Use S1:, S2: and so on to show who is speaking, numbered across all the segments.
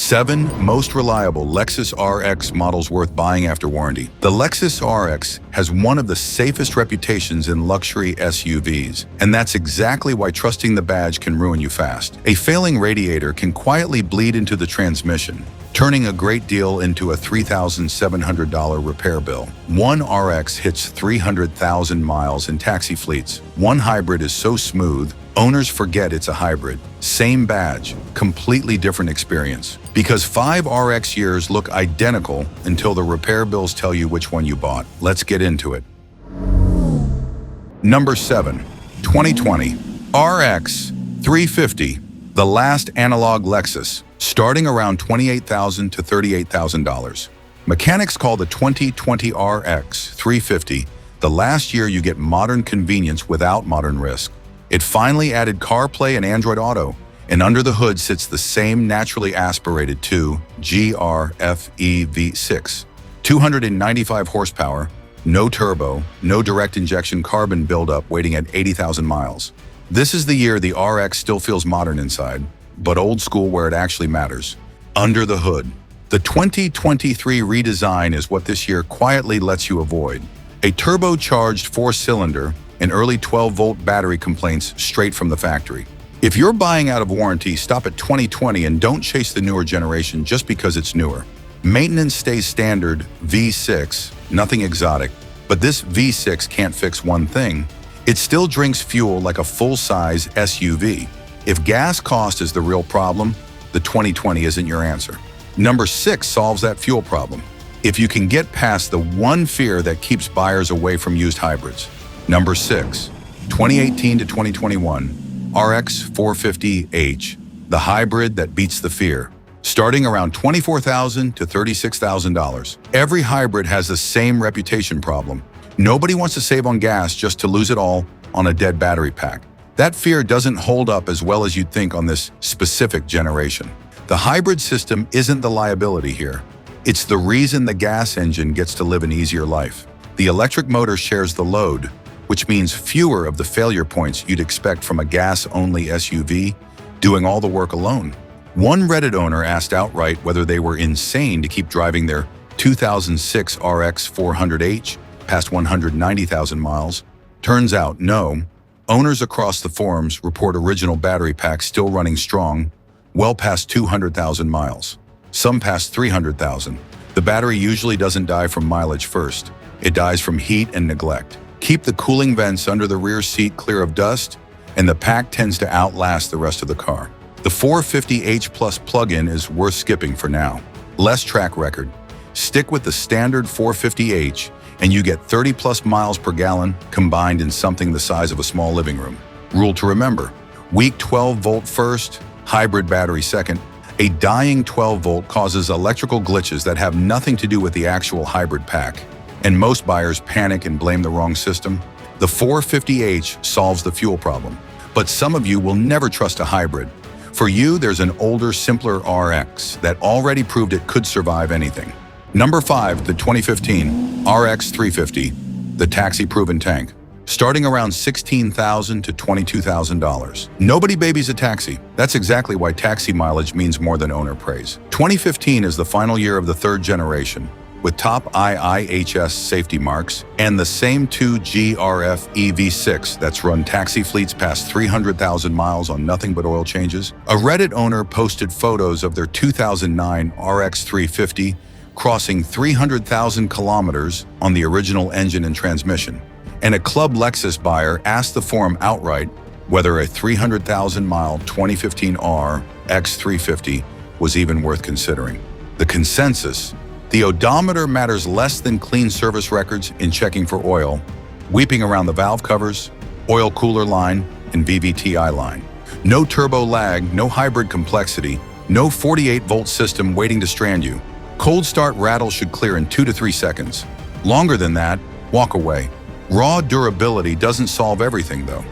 S1: 7 most reliable Lexus RX models worth buying after warranty. The Lexus RX has one of the safest reputations in luxury SUVs, and that's exactly why trusting the badge can ruin you fast. A failing radiator can quietly bleed into the transmission, turning a great deal into a $3,700 repair bill. One RX hits 300,000 miles in taxi fleets. One hybrid is so smooth, owners forget it's a hybrid. Same badge, completely different experience. Because 5 RX years look identical until the repair bills tell you which one you bought. Let's get into it. Number 7. 2020 RX 350, the last analog Lexus, starting around $28,000 to $38,000. Mechanics call the 2020 RX 350 the last year you get modern convenience without modern risk. It finally added CarPlay and Android Auto, and under the hood sits the same naturally aspirated 2 GRFE V6. 295 horsepower, no turbo, no direct injection carbon buildup waiting at 80,000 miles. This is the year the RX still feels modern inside, but old school where it actually matters. Under the hood. The 2023 redesign is what this year quietly lets you avoid. A turbocharged 4-cylinder and early 12-volt battery complaints straight from the factory. If you're buying out of warranty, stop at 2020 and don't chase the newer generation just because it's newer. Maintenance stays standard V6, nothing exotic, but this V6 can't fix one thing. It still drinks fuel like a full-size SUV. If gas cost is the real problem, the 2020 isn't your answer. Number 6 solves that fuel problem. If you can get past the one fear that keeps buyers away from used hybrids. Number 6, 2018 to 2021, RX 450h, the hybrid that beats the fear. Starting around $24,000 to $36,000. Every hybrid has the same reputation problem. Nobody wants to save on gas just to lose it all on a dead battery pack. That fear doesn't hold up as well as you'd think on this specific generation. The hybrid system isn't the liability here. It's the reason the gas engine gets to live an easier life. The electric motor shares the load, which means fewer of the failure points you'd expect from a gas-only SUV doing all the work alone. One Reddit owner asked outright whether they were insane to keep driving their 2006 RX 400h past 190,000 miles. Turns out, no. Owners across the forums report original battery packs still running strong, well past 200,000 miles. Some past 300,000. The battery usually doesn't die from mileage first. It dies from heat and neglect. Keep the cooling vents under the rear seat clear of dust, and the pack tends to outlast the rest of the car. The 450h Plus plug-in is worth skipping for now. Less track record. Stick with the standard 450h, and you get 30 plus miles per gallon combined in something the size of a small living room. Rule to remember: weak 12-volt first, hybrid battery second. A dying 12-volt causes electrical glitches that have nothing to do with the actual hybrid pack, and most buyers panic and blame the wrong system. The 450h solves the fuel problem, but some of you will never trust a hybrid. For you, there's an older, simpler RX that already proved it could survive anything. Number 5, the 2015 RX 350, the taxi-proven tank. Starting around $16,000 to $22,000. Nobody babies a taxi. That's exactly why taxi mileage means more than owner praise. 2015 is the final year of the 3rd generation, with top IIHS safety marks and the same 2 GRFE V6 that's run taxi fleets past 300,000 miles on nothing but oil changes. A Reddit owner posted photos of their 2009 RX 350 crossing 300,000 kilometers on the original engine and transmission. And a Club Lexus buyer asked the forum outright whether a 300,000-mile 2015 RX 350 was even worth considering. The consensus: the odometer matters less than clean service records in checking for oil, weeping around the valve covers, oil cooler line, and VVTi line. No turbo lag, no hybrid complexity, no 48-volt system waiting to strand you. Cold start rattle should clear in 2 to 3 seconds. Longer than that, walk away. Raw durability doesn't solve everything, though.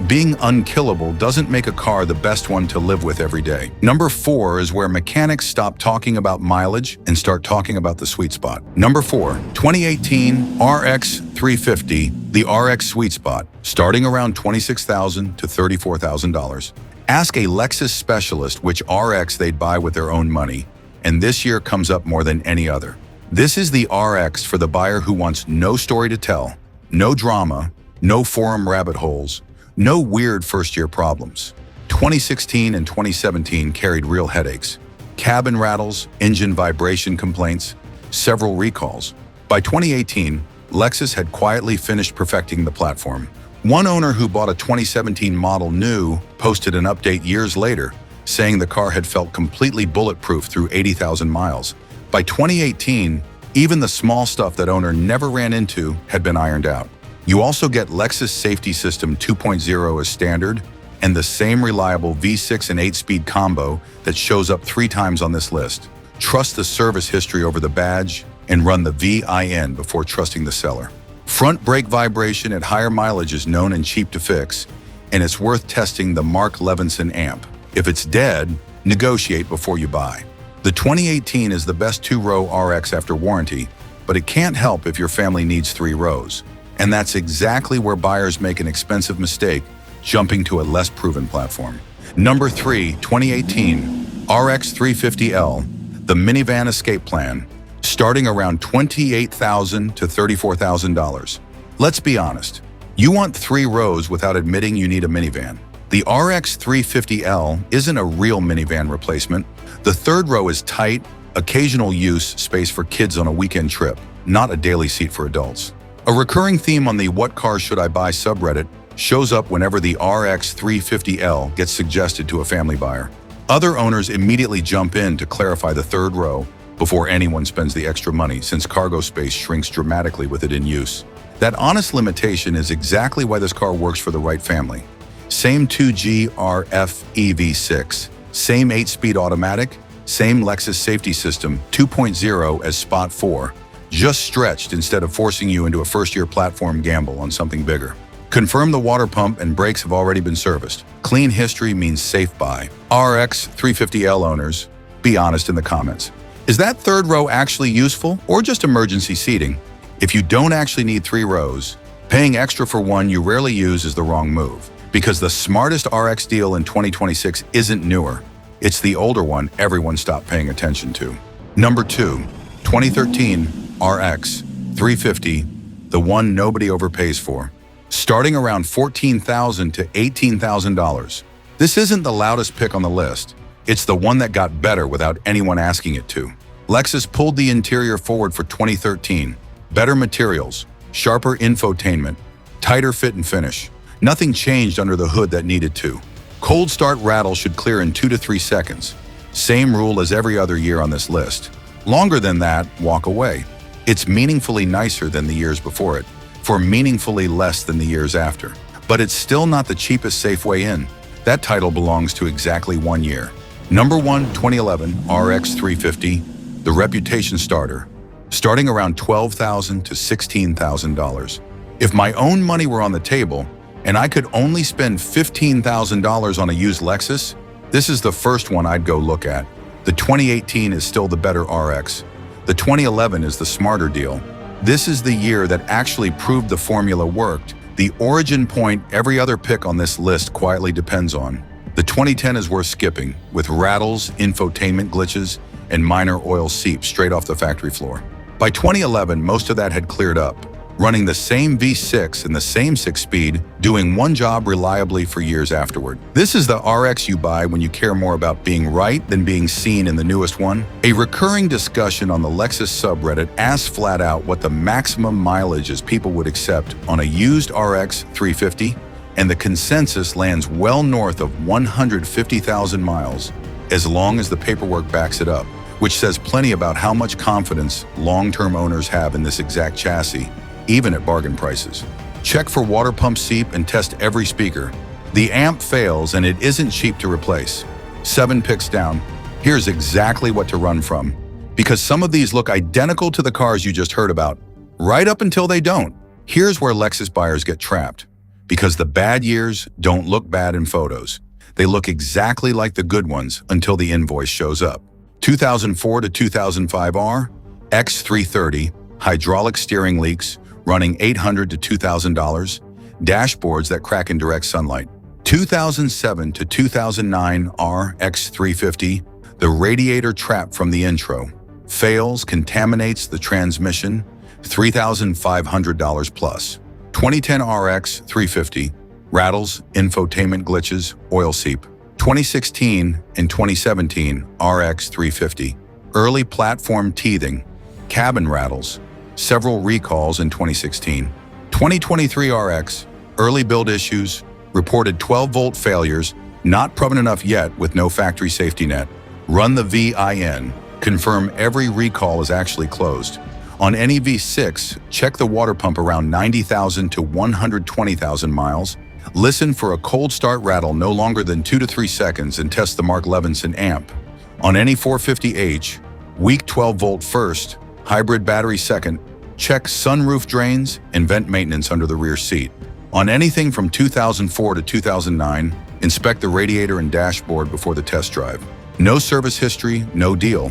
S1: Being unkillable doesn't make a car the best one to live with every day. Number 4 is where mechanics stop talking about mileage and start talking about the sweet spot. Number 4, 2018 RX 350, the RX sweet spot, starting around $26,000 to $34,000. Ask a Lexus specialist which RX they'd buy with their own money. and this year comes up more than any other. This is the RX for the buyer who wants no story to tell, no drama, no forum rabbit holes, no weird first-year problems. 2016 and 2017 carried real headaches. Cabin rattles, engine vibration complaints, several recalls. By 2018, Lexus had quietly finished perfecting the platform. One owner who bought a 2017 Model New posted an update years later, saying the car had felt completely bulletproof through 80,000 miles. By 2018, even the small stuff that owner never ran into had been ironed out. You also get Lexus Safety System 2.0 as standard, and the same reliable V6 and 8-speed combo that shows up 3 times on this list. Trust the service history over the badge and run the VIN before trusting the seller. Front brake vibration at higher mileage is known and cheap to fix, and it's worth testing the Mark Levinson amp. If it's dead, negotiate before you buy. The 2018 is the best 2-row RX after warranty, but it can't help if your family needs 3 rows. And that's exactly where buyers make an expensive mistake, jumping to a less proven platform. Number 3, 2018, RX 350L, the minivan escape plan, starting around $28,000 to $34,000. Let's be honest, you want 3 rows without admitting you need a minivan. The RX 350L isn't a real minivan replacement. The 3rd row is tight, occasional use space for kids on a weekend trip, not a daily seat for adults. A recurring theme on the What Car Should I Buy subreddit shows up whenever the RX 350L gets suggested to a family buyer. Other owners immediately jump in to clarify the 3rd row before anyone spends the extra money, since cargo space shrinks dramatically with it in use. That honest limitation is exactly why this car works for the right family. Same 2G RF EV6, same 8-speed automatic, same Lexus Safety System 2.0 as Spot 4, just stretched instead of forcing you into a first-year platform gamble on something bigger. Confirm the water pump and brakes have already been serviced. Clean history means safe buy. RX 350L owners, be honest in the comments. Is that 3rd row actually useful or just emergency seating? If you don't actually need 3 rows, paying extra for one you rarely use is the wrong move, because the smartest RX deal in 2026 isn't newer. It's the older one everyone stopped paying attention to. Number 2, 2013 RX 350, the one nobody overpays for, starting around $14,000 to $18,000. This isn't the loudest pick on the list. It's the one that got better without anyone asking it to. Lexus pulled the interior forward for 2013. Better materials, sharper infotainment, tighter fit and finish. Nothing changed under the hood that needed to. Cold start rattle should clear in 2 to 3 seconds. Same rule as every other year on this list. Longer than that, walk away. It's meaningfully nicer than the years before it, for meaningfully less than the years after. But it's still not the cheapest safe way in. That title belongs to exactly 1 year. Number 1, 2011 RX 350, the reputation starter, starting around $12,000 to $16,000. If my own money were on the table, and I could only spend $15,000 on a used Lexus, this is the first one I'd go look at. The 2018 is still the better RX. The 2011 is the smarter deal. This is the year that actually proved the formula worked, the origin point every other pick on this list quietly depends on. The 2010 is worth skipping, with rattles, infotainment glitches, and minor oil seeps straight off the factory floor. By 2011, most of that had cleared up, running the same V6 and the same 6-speed, doing one job reliably for years afterward. This is the RX you buy when you care more about being right than being seen in the newest one. A recurring discussion on the Lexus subreddit asks flat out what the maximum mileage is people would accept on a used RX 350, and the consensus lands well north of 150,000 miles, as long as the paperwork backs it up, which says plenty about how much confidence long-term owners have in this exact chassis, even at bargain prices. Check for water pump seep and test every speaker. The amp fails and it isn't cheap to replace. 7 picks down. Here's exactly what to run from, because some of these look identical to the cars you just heard about, right up until they don't. Here's where Lexus buyers get trapped, because the bad years don't look bad in photos. They look exactly like the good ones until the invoice shows up. 2004 to 2005 R, X330, hydraulic steering leaks, running $800 to $2,000, dashboards that crack in direct sunlight. 2007 to 2009 RX 350, The radiator trap from the intro. Fails, contaminates the transmission, $3,500 plus. 2010 RX 350. Rattles, infotainment glitches, oil seep. 2016 and 2017 RX 350. Early platform teething, cabin rattles, several recalls in 2016. 2023 RX, early build issues, reported 12-volt failures, not proven enough yet with no factory safety net. Run the VIN, confirm every recall is actually closed. On any V6, check the water pump around 90,000 to 120,000 miles. Listen for a cold start rattle no longer than 2 to 3 seconds and test the Mark Levinson amp. On any 450H, weak 12-volt first, hybrid battery second, check sunroof drains and vent maintenance under the rear seat. On anything from 2004 to 2009, inspect the radiator and dashboard before the test drive. No service history, no deal.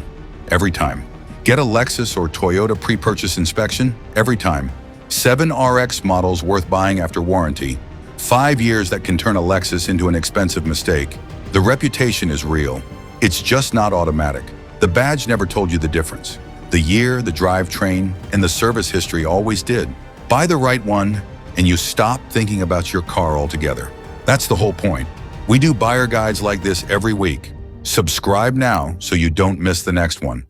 S1: Every time. Get a Lexus or Toyota pre-purchase inspection every time. 7 RX models worth buying after warranty. 5 years that can turn a Lexus into an expensive mistake. The reputation is real. It's just not automatic. The badge never told you the difference. The year, the drivetrain, and the service history always did. Buy the right one, and you stop thinking about your car altogether. That's the whole point. We do buyer guides like this every week. Subscribe now so you don't miss the next one.